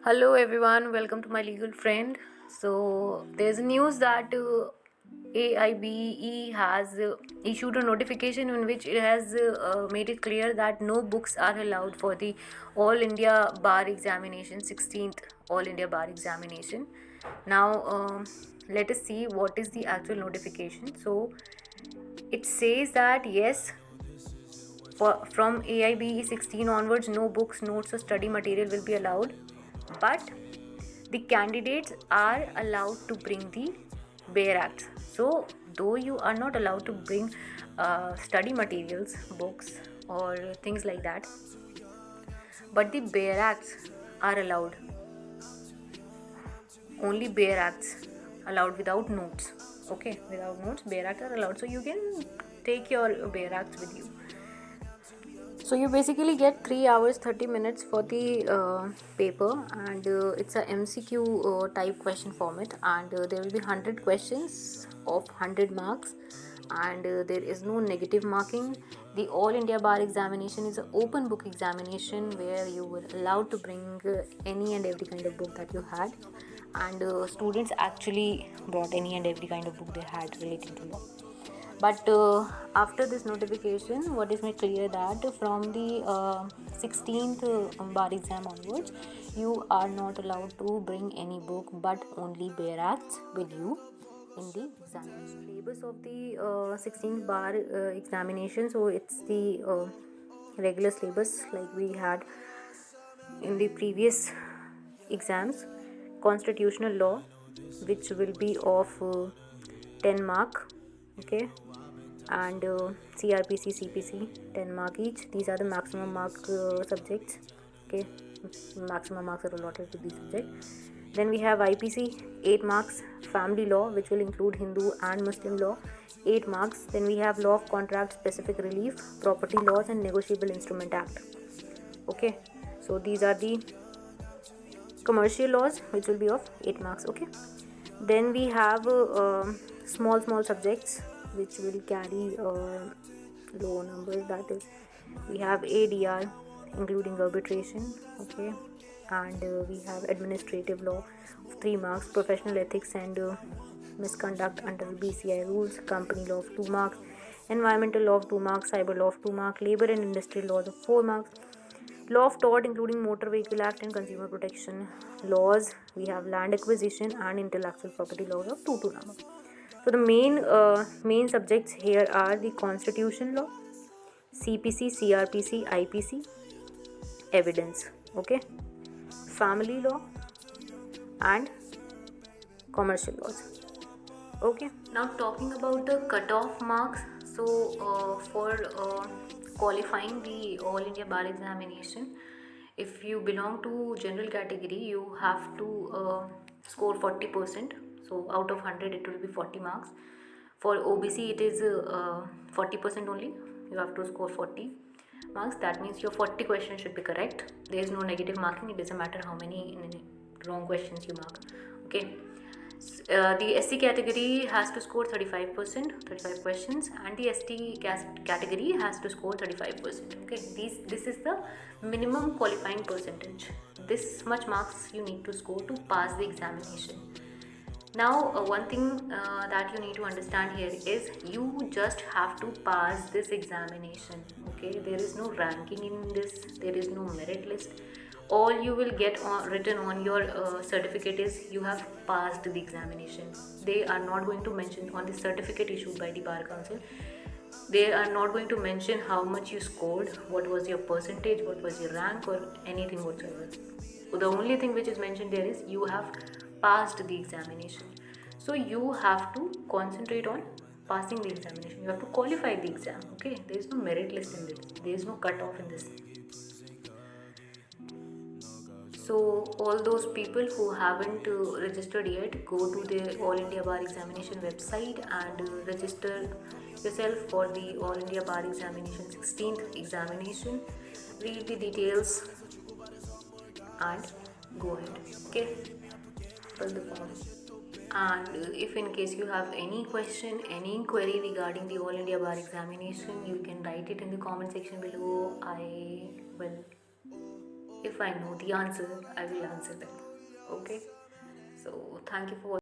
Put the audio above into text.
Hello everyone, welcome to my legal friend. So there's news that AIBE has issued a notification in which it has made it clear that no books are allowed for the All India Bar Examination, 16th All India Bar Examination. Now let us see what is the actual notification. So it says that yes, from AIBE 16 onwards, no books, notes, or study material will be allowed, but the candidates are allowed to bring the bare acts. So though you are not allowed to bring study materials, books, or things like that, but the bare acts are allowed. Only bare acts allowed without notes. Okay, without notes, bare acts are allowed. So you can take your bare acts with you. So you basically get 3 hours 30 minutes for the paper, and it's a MCQ type question format, and there will be 100 questions of 100 marks, and there is no negative marking. The All India Bar Examination is an open book examination where you were allowed to bring any and every kind of book that you had, and students actually brought any and every kind of book they had relating to law. But after this notification, what is made clear that from the 16th bar exam onwards, you are not allowed to bring any book but only bare acts with you in the examination. Syllabus of the 16th bar examination, so it's the regular syllabus like we had in the previous exams. Constitutional law, which will be of 10 mark, okay, and CRPC, CPC 10 mark each. These are the maximum mark subjects, okay, maximum marks are allotted to these subjects. Then we have IPC 8 marks, family law, which will include Hindu and Muslim law, 8 marks. Then we have law of contract specific relief, property laws, and negotiable instrument act. Okay, so these are the commercial laws which will be of 8 marks. Okay, then we have small subjects which will carry low numbers, that is we have ADR including arbitration, okay, and we have administrative law of 3 marks, professional ethics and misconduct under BCI rules, company law of 2 marks, environmental law of 2 marks, cyber law of 2 marks, labor and industrial laws of 4 marks, law of tort including motor vehicle act and consumer protection laws. We have land acquisition and intellectual property laws of 2 marks. So the main subjects here are the constitution law, CPC, CRPC, IPC, evidence, okay, family law and commercial laws. Okay, now talking about the cutoff marks. So for qualifying the All India Bar Examination, if you belong to general category, you have to score 40%. So out of 100 it will be 40 marks. For OBC it is 40% only. You have to score 40 marks. That means your 40 questions should be correct. There is no negative marking. It doesn't matter how many wrong questions you mark. Okay. The SC category has to score 35%, 35 questions, and the ST category has to score 35%. Okay, this is the minimum qualifying percentage. This much marks you need to score to pass the examination. Now, one thing that you need to understand here is you just have to pass this examination. Okay, there is no ranking in this, there is no merit list. All you will get written on your certificate is you have passed the examination. They are not going to mention on the certificate issued by the Bar Council. They are not going to mention how much you scored, what was your percentage, what was your rank, or anything whatsoever. The only thing which is mentioned there is you have passed the examination. So you have to concentrate on passing the examination. You have to qualify the exam. Okay, there is no merit list in this. There is no cutoff in this. So all those people who haven't registered yet, go to the All India Bar Examination website and register yourself for the All India Bar Examination 16th examination. Read the details and go ahead. Okay, fill the form. And if in case you have any question, any query regarding the All India Bar Examination, you can write it in the comment section below. I will, if if I know the answer, I will answer them. Okay. So thank you for